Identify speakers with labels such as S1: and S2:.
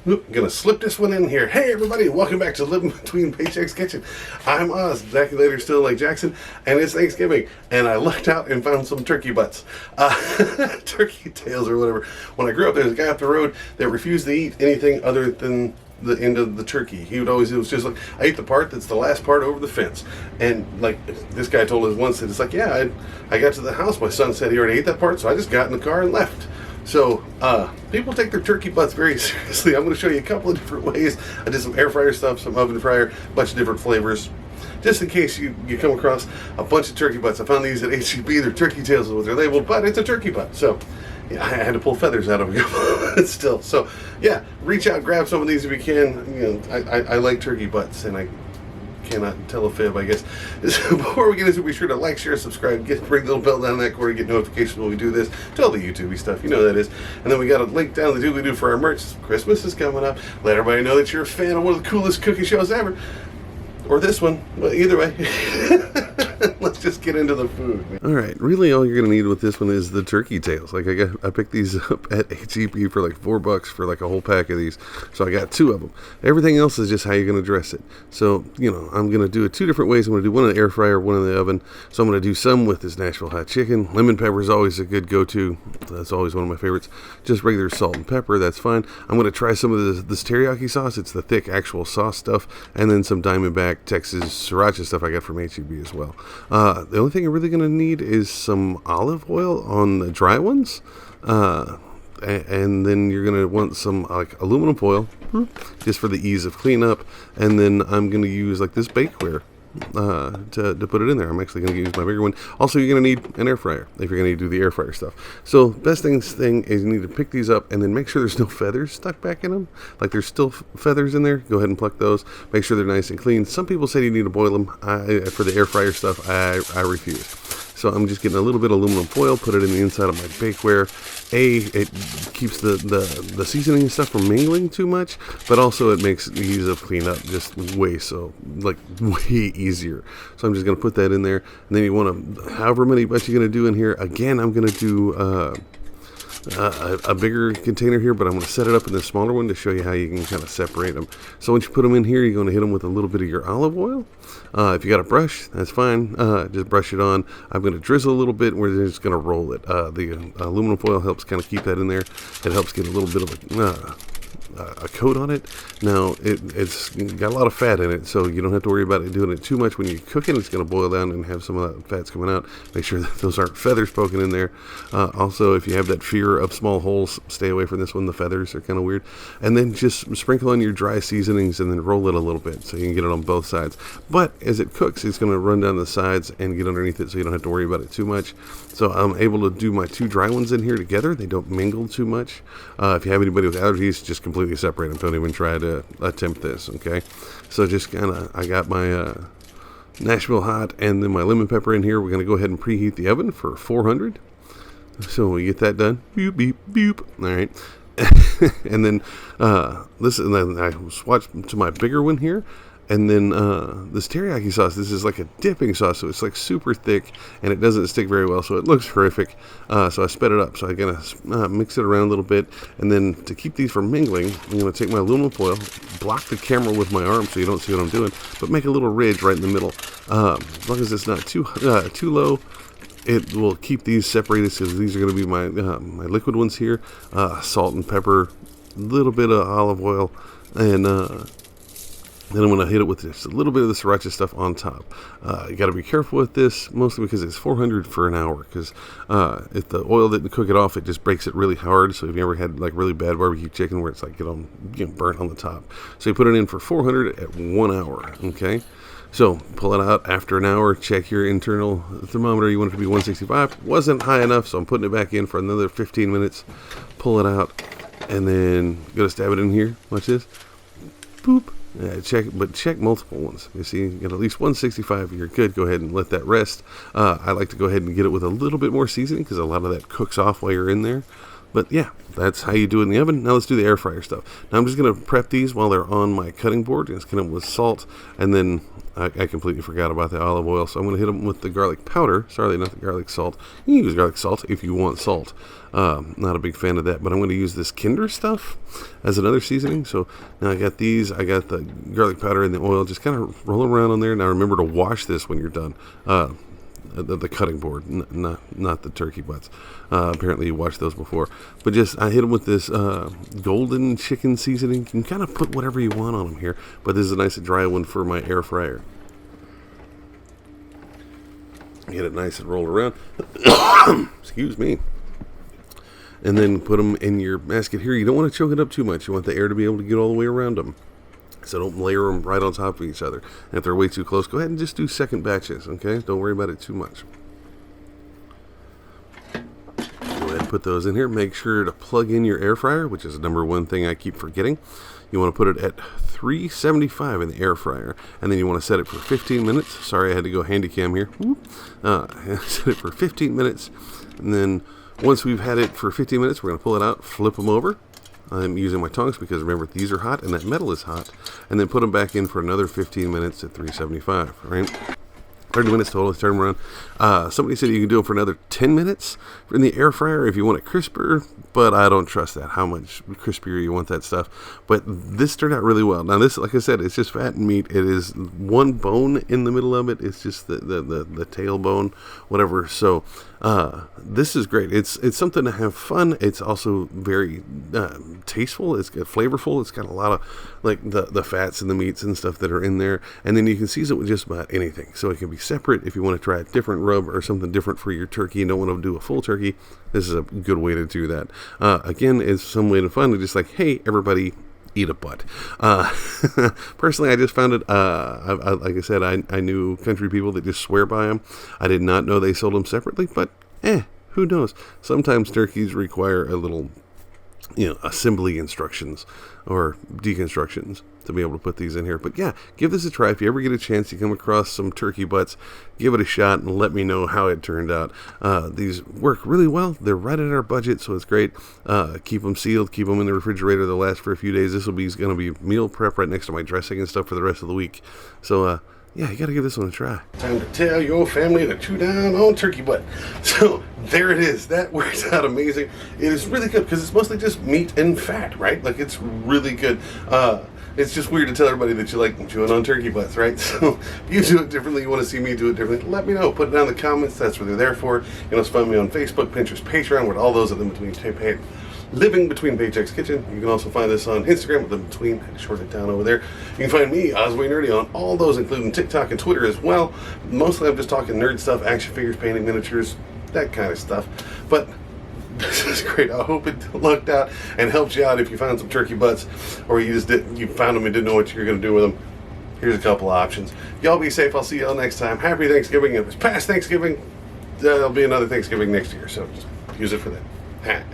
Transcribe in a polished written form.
S1: Oop, gonna slip this one in here. Hey everybody, welcome back to Living Between Paychecks Kitchen. I'm Oz, Later still like Jackson, and it's Thanksgiving, and I lucked out and found some turkey butts. Turkey tails or whatever. When I grew up, there was a guy up the road that refused to eat anything other than the end of the turkey. He would always, it was just like, I ate the part that's the last part over the fence. And like, this guy told us once that it's like, yeah, I got to the house, my son said he already ate that part, so I just got in the car and left. So, people take their turkey butts very seriously. I'm going to show you a couple of different ways. I did some air fryer stuff, some oven fryer, a bunch of different flavors. Just in case you come across a bunch of turkey butts. I found these at H-E-B. They're turkey tails is what they're labeled, but it's a turkey butt. So, yeah, I had to pull feathers out of it still. So, yeah, reach out, grab some of these if you can. You know, I like turkey butts, and I cannot tell a fib, I guess. So before we get into it, be sure to like, share, subscribe, ring the little bell down in that corner to get notifications when we do this. Tell the YouTube-y stuff, you know that is. And then we got a link down the doobly-doo for our merch. Christmas is coming up. Let everybody know that you're a fan of one of the coolest cookie shows ever. Or this one, but either way. Let's just get into the food. All right, really all you're gonna need with this one is the turkey tails. Like I picked these up at H-E-B for like $4 for like a whole pack of these. So I got 2 of them. Everything else is just how you're gonna dress it. So, you know, I'm gonna do it 2 different ways. I'm gonna do one in the air fryer, one in the oven. So I'm gonna do some with this Nashville hot chicken. Lemon pepper is always a good go-to. That's always one of my favorites. Just regular salt and pepper, that's fine. I'm gonna try some of this teriyaki sauce. It's the thick actual sauce stuff, and then some Diamondback Texas sriracha stuff I got from H-E-B as well. The only thing you're really going to need is some olive oil on the dry ones. And then you're going to want some like aluminum foil just for the ease of cleanup. And then I'm going to use like this bakeware to put it in there. I'm actually going to use my bigger one. Also, you're going to need an air fryer if you're going to do the air fryer stuff. So best thing is you need to pick these up and then make sure there's no feathers stuck back in them. Like there's still feathers in there. Go ahead and pluck those. Make sure they're nice and clean. Some people say you need to boil them. For the air fryer stuff, I refuse. So I'm just getting a little bit of aluminum foil, put it in the inside of my bakeware. It keeps the seasoning and stuff from mingling too much, but also it makes the ease of cleanup just way easier. So I'm just going to put that in there. And then you want to, however many butts you're going to do in here. Again, I'm going to do a bigger container here, but I'm going to set it up in the smaller one to show you how you can kind of separate them. So once you put them in here, you're going to hit them with a little bit of your olive oil. If you got a brush, that's fine. Just brush it on. I'm going to drizzle a little bit, and we're just going to roll it. The aluminum foil helps kind of keep that in there. It helps get a little bit of a coat on it. Now it's got a lot of fat in it, so you don't have to worry about it doing it too much when you cook it. It's going to boil down and have some of that fats coming out. Make sure that those aren't feathers poking in there. Also, if you have that fear of small holes, stay away from this one. The feathers are kind of weird. And then just sprinkle on your dry seasonings and then roll it a little bit so you can get it on both sides. But as it cooks, it's going to run down the sides and get underneath it, so you don't have to worry about it too much. So I'm able to do my 2 dry ones in here together. They don't mingle too much. If you have anybody with allergies, just completely separate them. Don't even try to attempt this, okay? So just kind of, I got my Nashville hot and then my lemon pepper in here. We're going to go ahead and preheat the oven for 400. So we get that done. Boop, beep, boop. All right. And then and then I swatch to my bigger one here. And then this teriyaki sauce, this is like a dipping sauce, so it's like super thick, and it doesn't stick very well, so it looks horrific. So I sped it up, so I'm going to mix it around a little bit. And then to keep these from mingling, I'm going to take my aluminum foil, block the camera with my arm so you don't see what I'm doing, but make a little ridge right in the middle. As long as it's not too low, it will keep these separated, because these are going to be my liquid ones here. Salt and pepper, a little bit of olive oil, and then I'm going to hit it with just a little bit of the sriracha stuff on top. You got to be careful with this, mostly because it's 400 for an hour. Because if the oil didn't cook it off, it just breaks it really hard. So if you ever had like really bad barbecue chicken where it's like burnt on the top, so you put it in for 400 at 1 hour. Okay, so pull it out after an hour. Check your internal thermometer. You want it to be 165. Wasn't high enough, so I'm putting it back in for another 15 minutes. Pull it out, and then go to stab it in here. Watch this. Boop. Check multiple ones. You see, you get at least 165. You're good. Go ahead and let that rest. I like to go ahead and get it with a little bit more seasoning, because a lot of that cooks off while you're in there. But yeah, that's how you do it in the oven. Now let's do the air fryer stuff. Now I'm just going to prep these while they're on my cutting board. Just hit them with salt, and then I completely forgot about the olive oil, so I'm going to hit them with the garlic powder. Sorry, not the garlic salt. You can use garlic salt if you want salt. Not a big fan of that, but I'm going to use this Kinder stuff as another seasoning. So now I got these. I got the garlic powder and the oil. Just kind of roll around on there. Now remember to wash this when you're done. The cutting board, not the turkey butts. Apparently you watched those before. But just, I hit them with this golden chicken seasoning. You can kind of put whatever you want on them here, but this is a nice dry one for my air fryer. Get it nice and roll around. Excuse me. And then put them in your basket here. You don't want to choke it up too much. You want the air to be able to get all the way around them. So don't layer them right on top of each other. And if they're way too close, go ahead and just do second batches, okay? Don't worry about it too much. Go ahead and put those in here. Make sure to plug in your air fryer, which is the number one thing I keep forgetting. You want to put it at 375 in the air fryer. And then you want to set it for 15 minutes. Sorry, I had to go handy cam here. Set it for 15 minutes. And then once we've had it for 15 minutes, we're going to pull it out, flip them over. I'm using my tongs because remember these are hot and that metal is hot, and then put them back in for another 15 minutes at 375, right? 30 minutes total. Let's turn them around. Somebody said you can do them for another 10 minutes in the air fryer if you want it crisper, but I don't trust that, how much crispier you want that stuff. But this turned out really well. Now this, like I said, it's just fat and meat. It is one bone in the middle of it. It's just the tailbone, whatever. So this is great. It's something to have fun. It's also very tasteful. It's got flavorful. It's got a lot of like the fats and the meats and stuff that are in there. And then you can season it with just about anything. So it can be separate if you want to try a different rub or something different for your turkey and don't want to do a full turkey. This is a good way to do that. Again, it's some way to fun to just like, hey, everybody, eat a butt. Personally, I just found it, like I said, I knew country people that just swear by them. I did not know they sold them separately, but who knows? Sometimes turkeys require a little, assembly instructions or deconstructions to be able to put these in here. But yeah, give this a try. If you ever get a chance, you come across some turkey butts, give it a shot and let me know how it turned out. These work really well. They're right at our budget, so it's great. Keep them sealed, keep them in the refrigerator. They'll last for a few days. This will be going to be meal prep right next to my dressing and stuff for the rest of the week. So yeah, you got to give this one a try. Time to tell your family to chew down on turkey butt. So there it is. That works out amazing. It is really good because it's mostly just meat and fat, right? Like it's really good. It's just weird to tell everybody that you like chewing on turkey butts, right? So if you do it differently, you want to see me do it differently, let me know. Put it down in the comments. That's what they're there for. You can also find me on Facebook, Pinterest, Patreon, with all those of them Living Between Paychecks Kitchen. You can also find this on Instagram with Living Between. I short it down over there. You can find me, Osway Nerdy, on all those, including TikTok and Twitter as well. Mostly I'm just talking nerd stuff, action figures, painting, miniatures, that kind of stuff. But this is great. I hope it lucked out and helped you out if you found some turkey butts, or you found them and didn't know what you were going to do with them. Here's a couple of options. Y'all be safe. I'll see y'all next time. Happy Thanksgiving. If it's past Thanksgiving, there'll be another Thanksgiving next year, so just use it for that.